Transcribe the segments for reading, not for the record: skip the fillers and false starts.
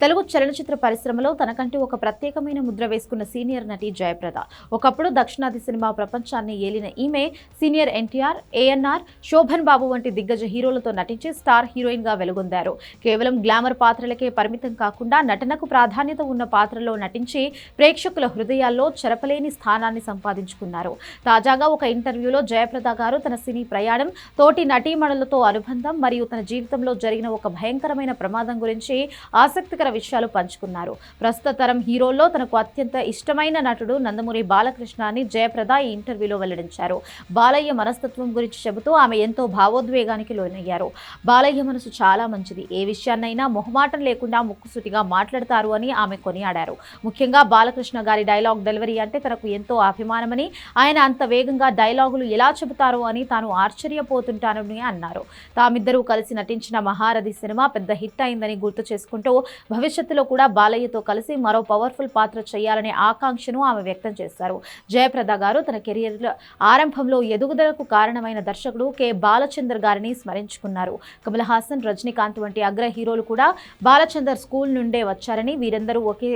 తెలుగు చలనచిత్ర పరిశ్రమలో తనకంటూ ఒక ప్రత్యేకమైన ముద్ర వేసుకున్న సీనియర్ నటి జయప్రద. ఒకప్పుడు దక్షిణాది సినిమా ప్రపంచాన్ని ఏలిన ఈమె సీనియర్ ఎన్టీఆర్, ఏఎన్ఆర్, శోభన్ బాబు వంటి దిగ్గజ హీరోలతో నటించి స్టార్ హీరోయిన్ గా వెలుగొందారు. కేవలం గ్లామర్ పాత్రలకే పరిమితం కాకుండా నటనకు ప్రాధాన్యత ఉన్న పాత్రలో నటించి ప్రేక్షకుల హృదయాల్లో చెరపలేని స్థానాన్ని సంపాదించుకున్నారు. తాజాగా ఒక ఇంటర్వ్యూలో జయప్రద గారు తన సినీ ప్రయాణం, తోటి నటీమణులతో అనుబంధం మరియు తన జీవితంలో జరిగిన ఒక భయంకరమైన ప్రమాదం గురించి ఆసక్తికర విషయాలు పంచుకున్నారు. ప్రస్తుత తరం హీరోల్లో తనకు అత్యంత ఇష్టమైన నటుడు నందమూరి బాలకృష్ణ అని జయప్రద ఈ ఇంటర్వ్యూలో వెల్లడించారు. బాలయ్య మనస్తత్వం గురించి చెబుతూ ఆమె ఎంతో భావోద్వేగానికి లోనయ్యారు. బాలయ్య మనసు చాలా మంచిది, ఏ విషయాన్నైనా మొహమాటం లేకుండా ముక్కుసూటిగా మాట్లాడతారు అని ఆమె కొనియాడారు. ముఖ్యంగా బాలకృష్ణ గారి డైలాగ్ డెలివరీ అంటే తనకు ఎంతో అభిమానమని, ఆయన అంత వేగంగా డైలాగులు ఎలా చెబుతారో అని తాను ఆశ్చర్యపోతుంటానని అన్నారు. తామిద్దరూ కలిసి నటించిన మహారథి సినిమా పెద్ద హిట్ అయిందని గుర్తు చేసుకుంటూ భవిష్యత్తులో కూడా బాలయ్యతో కలిసి మరో పవర్ఫుల్ పాత్ర చేయాలనే ఆకాంక్షను ఆమె వ్యక్తం చేశారు. జయప్రద గారు తన కెరియర్ ఆరంభంలో ఎదుగుదలకు కారణమైన దర్శకుడు కె. బాలచందర్ గారిని స్మరించుకున్నారు. కమల్ హాసన్, రజనీకాంత్ వంటి అగ్ర హీరోలు కూడా బాలచందర్ స్కూల్ నుండే వచ్చారని, వీరందరూ ఒకే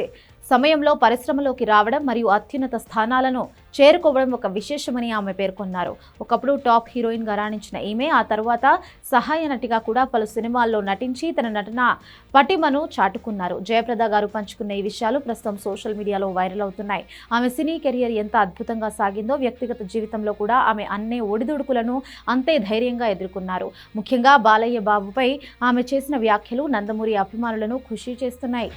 సమయంలో పరిశ్రమలోకి రావడం మరియు అత్యున్నత స్థానాలను చేరుకోవడం ఒక విశేషమని ఆమె పేర్కొన్నారు. ఒకప్పుడు టాప్ హీరోయిన్గా రాణించిన ఈమె ఆ తర్వాత సహాయ నటిగా కూడా పలు సినిమాల్లో నటించి తన నటన పటిమను చాటుకున్నారు. జయప్రద గారు పంచుకున్న ఈ విషయాలు ప్రస్తుతం సోషల్ మీడియాలో వైరల్ అవుతున్నాయి. ఆమె సినీ కెరియర్ ఎంత అద్భుతంగా సాగిందో, వ్యక్తిగత జీవితంలో కూడా ఆమె అన్నే ఒడిదుడుకులను అంతే ధైర్యంగా ఎదుర్కొన్నారు. ముఖ్యంగా బాలయ్య బాబుపై ఆమె చేసిన వ్యాఖ్యలు నందమూరి అభిమానులను ఖుషి చేస్తున్నాయి.